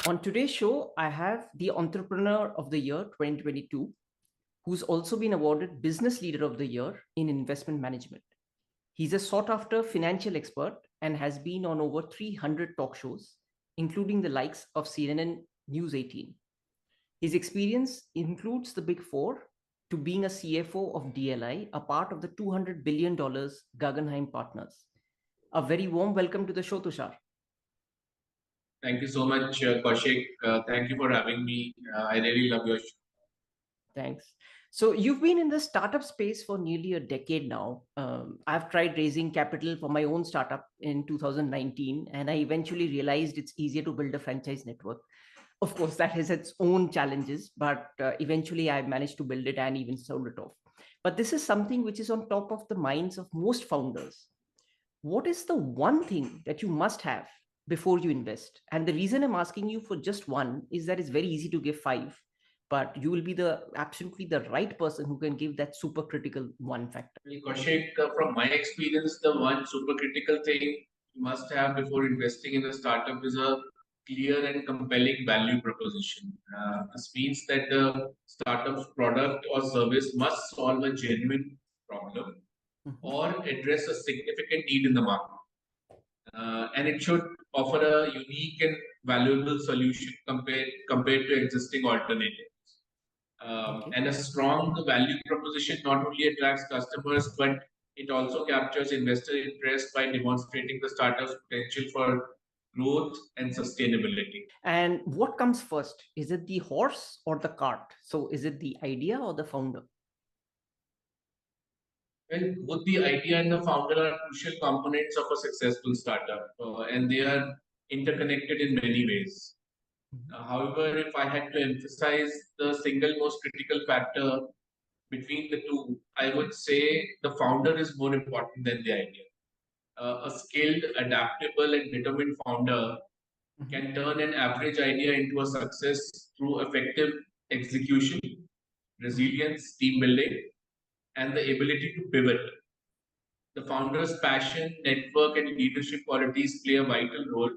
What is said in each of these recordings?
On today's show, I have the Entrepreneur of the Year 2022, who's also been awarded Business Leader of the Year in Investment Management. He's a sought after financial expert and has been on over 300 talk shows, including the likes of CNN News 18. His experience includes the Big Four to being a CFO of DLI, a part of the $200 billion Guggenheim Partners. A very warm welcome to the show, Tushar. Thank you so much, Kaushik. Thank you for having me. I really love your show. Thanks. So you've been in the startup space for nearly a decade now. I've tried raising capital for my own startup in 2019, and I eventually realized it's easier to build a franchise network. Of course, that has its own challenges, but eventually I managed to build it and even sold it off. But this is something which is on top of the minds of most founders. What is the one thing that you must have before you invest? And the reason I'm asking you for just one is that it's very easy to give five, but you will be the absolutely the right person who can give that super critical one factor. Well, Kaushik, from my experience, the one super critical thing you must have before investing in a startup is a clear and compelling value proposition. This means that the startup's product or service must solve a genuine problem or address a significant need in the market. And it should offer a unique and valuable solution compared to existing alternatives. Okay. And a strong value proposition not only attracts customers, but it also captures investor interest by demonstrating the startup's potential for growth and sustainability. And what comes first? Is it the horse or the cart? So is it the idea or the founder? Well, both the idea and the founder are crucial components of a successful startup, and they are interconnected in many ways. However, if I had to emphasize the single most critical factor between the two, I would say the founder is more important than the idea. A skilled, adaptable, and determined founder can turn an average idea into a success through effective execution, resilience, team building, and the ability to pivot. The founder's passion, network, and leadership qualities play a vital role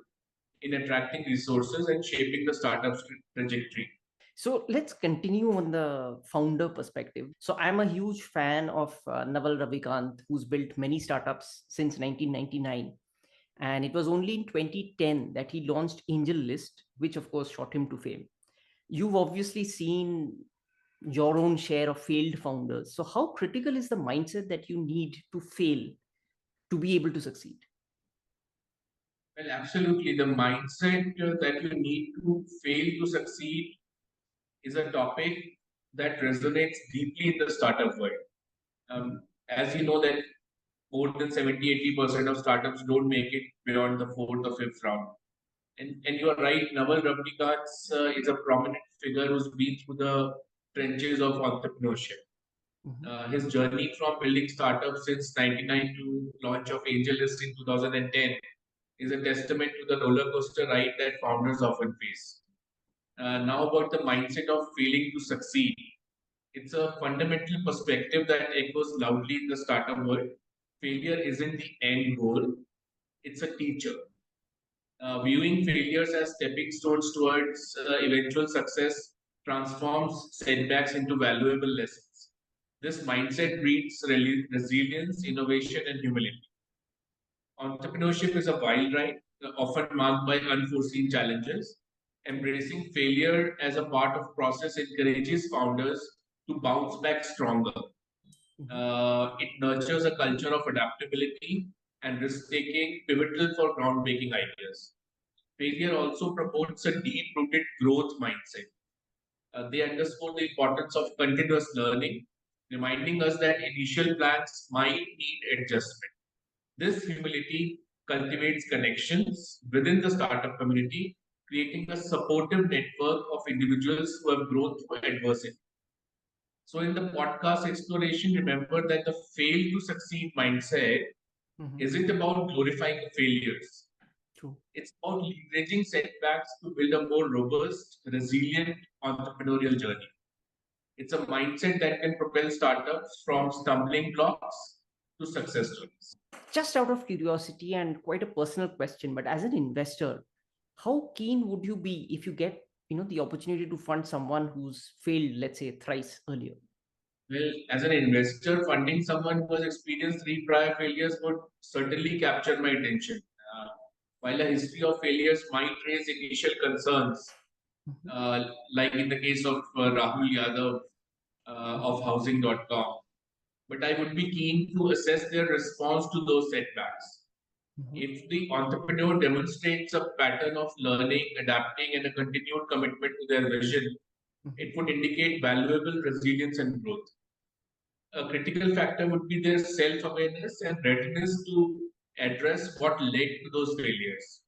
in attracting resources and shaping the startup's trajectory. So let's continue on the founder perspective. So I'm a huge fan of Naval Ravikant, who's built many startups since 1999. And it was only in 2010 that he launched Angel List, which of course shot him to fame. You've obviously seen your own share of failed founders. So how critical is the mindset that you need to fail to be able to succeed? Well, absolutely. The mindset that you need to fail to succeed is a topic that resonates deeply in the startup world. As you know, that more than 70-80% of startups don't make it beyond the fourth or fifth round. And you are right, Naval Ravikant is a prominent figure who's been through the trenches of entrepreneurship. His journey from building startups since 99 to launch of AngelList in 2010 is a testament to the roller coaster ride that founders often face. Now about the mindset of failing to succeed. It's a fundamental perspective that echoes loudly in the startup world. Failure isn't the end goal, it's a teacher. Viewing failures as stepping stones towards eventual success transforms setbacks into valuable lessons. This mindset breeds resilience, innovation, and humility. Entrepreneurship is a wild ride, often marked by unforeseen challenges. Embracing failure as a part of process encourages founders to bounce back stronger. It nurtures a culture of adaptability and risk-taking, pivotal for groundbreaking ideas. Failure also promotes a deep-rooted growth mindset. They underscore the importance of continuous learning, reminding us that initial plans might need adjustment. This humility cultivates connections within the startup community, creating a supportive network of individuals who have grown through adversity. So, in the podcast exploration, remember that the fail to succeed mindset isn't about glorifying the failures. True. It's about leveraging setbacks to build a more robust, resilient entrepreneurial journey. It's a mindset that can propel startups from stumbling blocks to success stories. Just out of curiosity and quite a personal question, but as an investor, how keen would you be if you get, the opportunity to fund someone who's failed, let's say, thrice earlier? Well, as an investor, funding someone who has experienced three prior failures would certainly capture my attention. Uh, while a history of failures might raise initial concerns, Mhm. like in the case of Rahul Yadav of Housing.com, but I would be keen to assess their response to those setbacks. Mhm. If the entrepreneur demonstrates a pattern of learning, adapting, and a continued commitment to their vision, Mhm. it would indicate valuable resilience and growth. A critical factor would be their self awareness and readiness to address what led to those failures.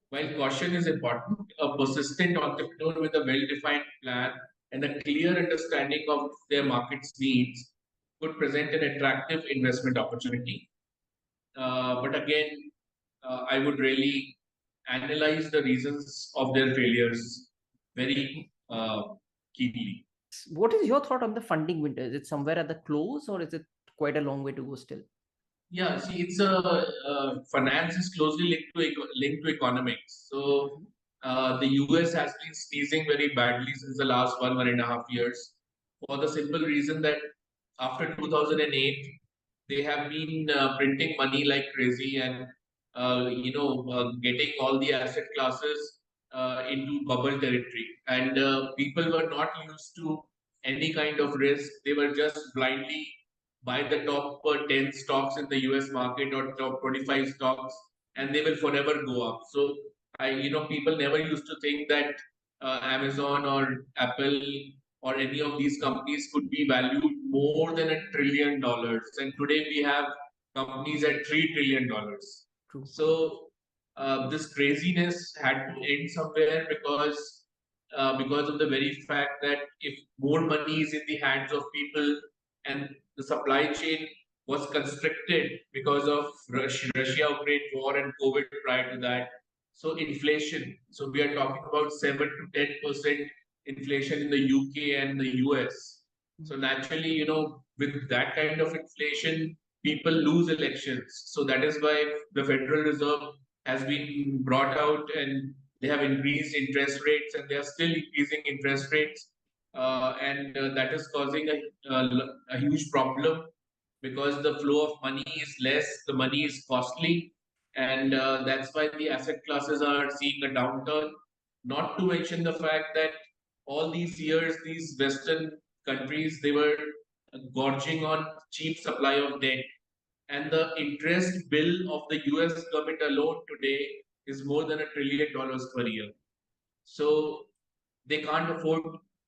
While caution is important, a persistent entrepreneur with a well defined plan and a clear understanding of their market's needs could present an attractive investment opportunity. But again, I would really analyze the reasons of their failures very keenly. What is your thought on the funding window? Is it somewhere at the close, or is it quite a long way to go still? Yeah, see, it's a finance is closely linked to economics. So Mhm. the US has been sneezing very badly since the last 1.5 years, for the simple reason that after 2008, they have been printing money like crazy and getting all the asset classes into bubble territory, and people were not used to any kind of risk. They were just blindly buy the top 10 stocks in the US market or top 25 stocks, and they will forever go up. So, people never used to think that Amazon or Apple or any of these companies could be valued more than $1 trillion. And today we have companies at $3 trillion. True. So, this craziness had to end somewhere because of the very fact that if more money is in the hands of people and the supply chain was constricted because of Russia-Ukraine war and COVID prior to that. So inflation. So we are talking about 7 to 10% inflation in the UK and the US. So naturally, with that kind of inflation, people lose elections. So that is why the Federal Reserve has been brought out, and they have increased interest rates, and they are still increasing interest rates, and that is causing a huge problem because the flow of money is less, the money is costly, and that's why the asset classes are seeing a downturn. Not to mention the fact that all these years, these Western countries, they were gorging on cheap supply of debt, and the interest bill of the US government alone today is more than $1 trillion per year. So they can't afford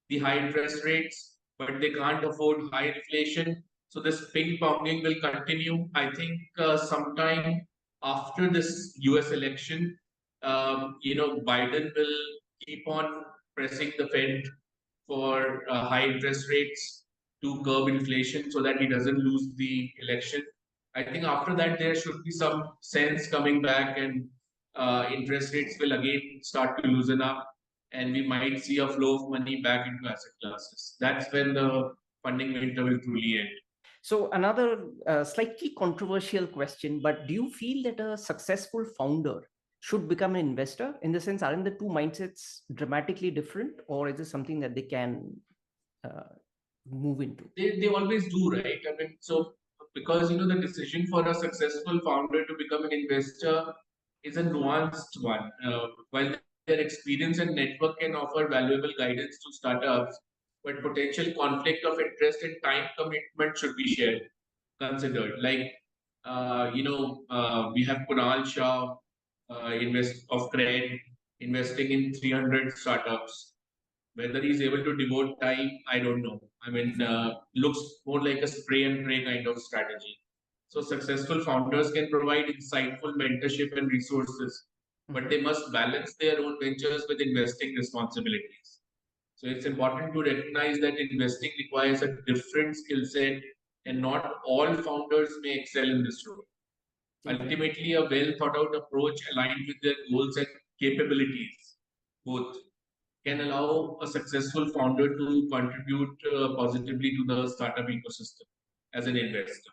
the high interest rates, but they can't afford high inflation. So this ping ponging will continue. I think sometime after this US election, Biden will keep on pressing the Fed for high interest rates to curb inflation so that he doesn't lose the election. I think after that, there should be some sense coming back, and interest rates will again start to loosen up, and we might see a flow of money back into asset classes. That's when the funding winter will truly end. So another slightly controversial question, but do you feel that a successful founder should become an investor? In the sense, aren't the two mindsets dramatically different, or is it something that they can uh, move into? They always do, right? I mean, so because the decision for a successful founder to become an investor is a nuanced one. While their experience and network can offer valuable guidance to startups, but potential conflict of interest and time commitment should be considered. Like, we have Kunal Shah, invest of Cred, investing in 300 startups. Whether he's able to devote time, I don't know. I mean, looks more like a spray and pray kind of strategy. So successful founders can provide insightful mentorship and resources, but they must balance their own ventures with investing responsibilities. So it's important to recognize that investing requires a different skill set, and not all founders may excel in this role. Okay. Ultimately, a well thought out approach aligned with their goals and capabilities, both, can allow a successful founder to contribute positively to the startup ecosystem as an investor.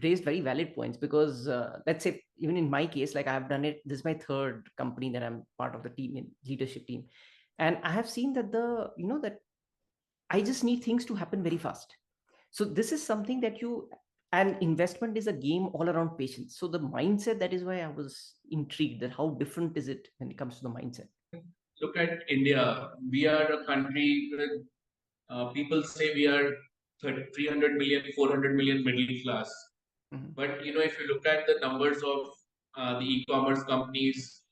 raised very valid points, because let's say even in my case, like I've done it, this is my third company that I'm part of the team, in leadership team, and I have seen that that I just need things to happen very fast. So this is something that and investment is a game all around patience. So the mindset, that is why I was intrigued that how different is it when it comes to the mindset. Look at India. We are a country with people say we are 300 million, 400 million middle class. Mhm. But if you look at the numbers of the e-commerce companies,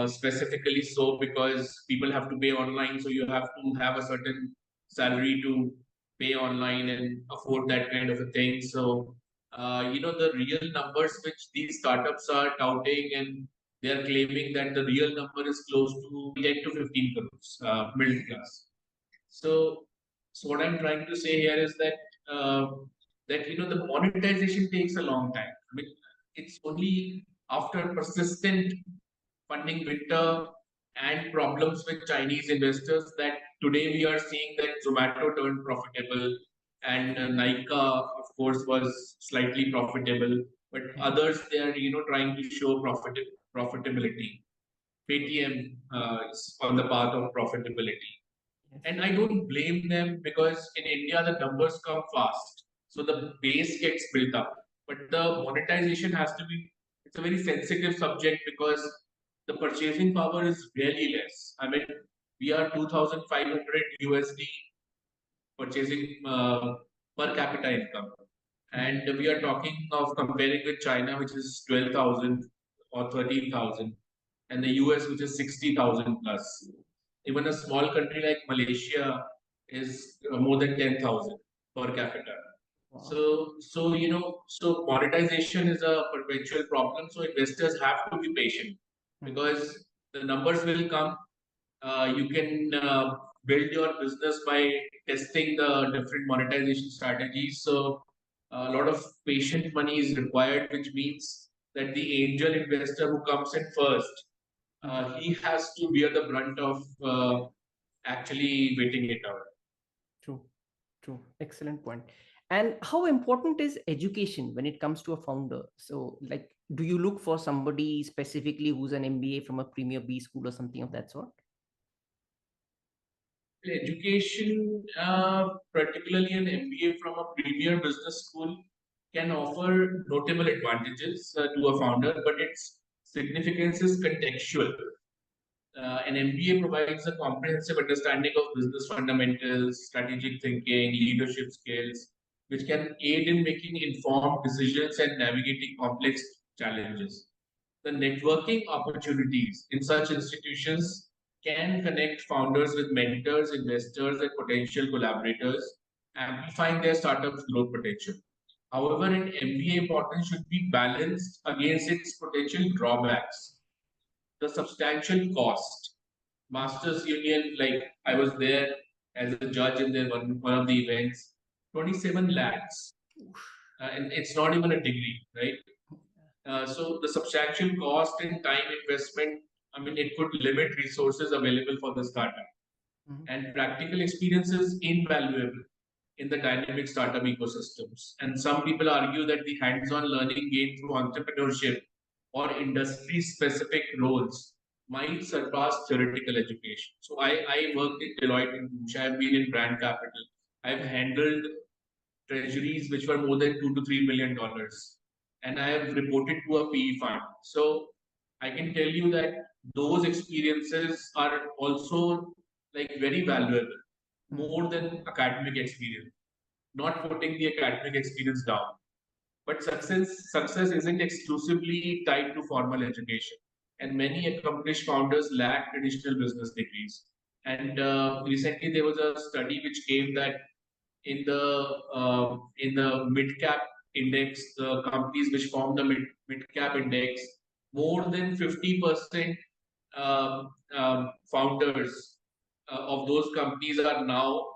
specifically so because people have to pay online, so you have to have a certain salary to pay online and afford that kind of a thing. So, the real numbers which these startups are touting, and they are claiming that the real number is close to 10 to 15 crores, middle class. So, what I'm trying to say here is that the monetization takes a long time. I mean, it's only after persistent funding winter and problems with Chinese investors that today we are seeing that Zomato turned profitable, and Nykaa, of course, was slightly profitable, but others they are trying to show profitability. Paytm is on the path of profitability. Yes. And I don't blame them because in India the numbers come fast. So the base gets built up. But the monetization has to be, it's a very sensitive subject because the purchasing power is really less. I mean, we are 2,500 USD purchasing per capita income. And we are talking of comparing with China, which is 12,000 or 13,000, and the US, which is 60,000 plus. Even a small country like Malaysia is more than 10,000 per capita. Wow. So monetization is a perpetual problem. So investors have to be patient because the numbers will come. You can build your business by testing the different monetization strategies. So a lot of patient money is required, which means that the angel investor who comes in first, he has to bear the brunt of actually waiting it out. True, true. Excellent point. And how important is education when it comes to a founder? So, like, do you look for somebody specifically who's an MBA from a premier B school or something of that sort? Education, particularly an MBA from a premier business school, can offer notable advantages to a founder, but its significance is contextual. An MBA provides a comprehensive understanding of business fundamentals, strategic thinking, leadership skills, which can aid in making informed decisions and navigating complex challenges. The networking opportunities in such institutions can connect founders with mentors, investors, and potential collaborators, amplifying their startup's growth potential. However, an MBA importance should be balanced against its potential drawbacks. The substantial cost. Masters Union, like I was there as a judge in one of the events, 27 lakhs. And it's not even a degree, right? So the substantial cost and time investment, I mean, it could limit resources available for the startup. And practical experience is invaluable in the dynamic startup ecosystems. And some people argue that the hands-on learning gained through entrepreneurship or industry-specific roles might surpass theoretical education. So I worked in Deloitte and Touche. I've been in brand capital. I've handled treasuries which were more than $2 to $3 million, and I have reported to a PE fund. So I can tell you that those experiences are also like very valuable, more than academic experience. Not putting the academic experience down, but success isn't exclusively tied to formal education, and many accomplished founders lack traditional business degrees. And recently, there was a study which came that in the mid cap index, the companies which form the mid cap index, more than 50% founders of those companies are now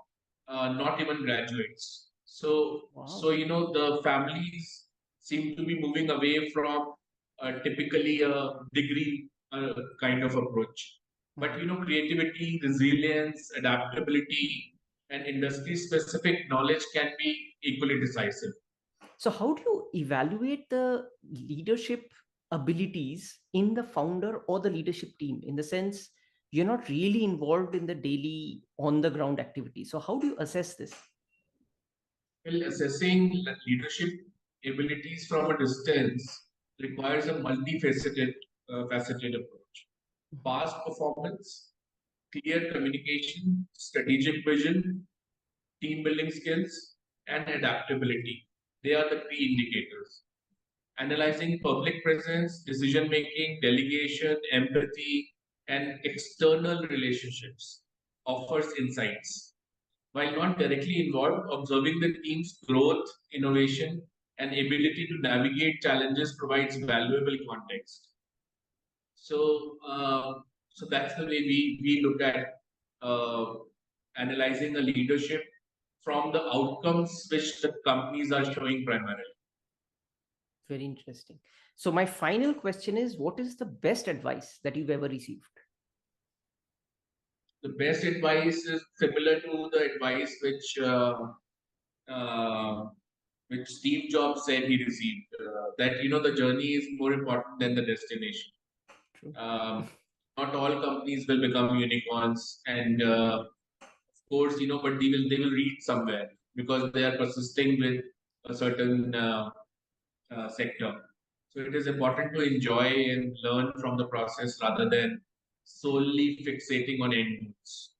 not even graduates. So, Wow. the families seem to be moving away from typically a degree kind of approach. But creativity, resilience, adaptability, and industry specific knowledge can be equally decisive. So how do you evaluate the leadership abilities in the founder or the leadership team, in the sense you're not really involved in the daily on the ground activity? So how do you assess this? Well, assessing leadership abilities from a distance requires a multifaceted approach. Past performance, clear communication, strategic vision, team building skills, and adaptability. They are the key indicators. Analyzing public presence, decision making, delegation, empathy, and external relationships offers insights. While not directly involved, observing the team's growth, innovation, and ability to navigate challenges provides valuable context. So, so that's the way we look at uh, analyzing the leadership from the outcomes which the companies are showing primarily. Very interesting. So my final question is, what is the best advice that you've ever received? The best advice is similar to the advice uh, which Steve Jobs said he received, that the journey is more important than the destination. True. Not all companies will become unicorns, and of course, but they will reach somewhere because they are persisting with a certain sector. So it is important to enjoy and learn from the process rather than solely fixating on end goods.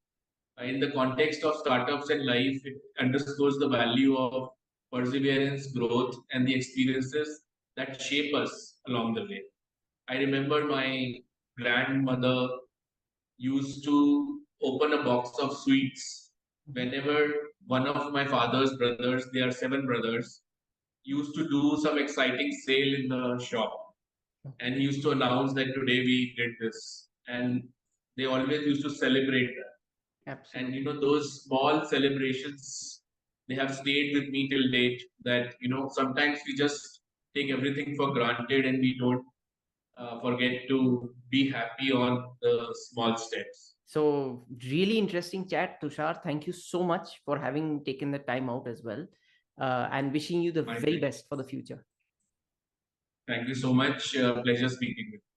In the context of startups and life, it underscores the value of perseverance, growth, and the experiences that shape us along the way. I remember my grandmother used to open a box of sweets whenever one of my father's brothers, there are seven brothers, used to do some exciting sale in the shop. And he used to announce that today we did this. And they always used to celebrate that. Absolutely. And those small celebrations, they have stayed with me till date. That sometimes we just take everything for granted and we don't forget to be happy on the small steps. So really interesting chat, Tushar. Thank you so much for having taken the time out as well, and wishing you the My very pleasure. best for the future. Thank you so much. Pleasure speaking with you.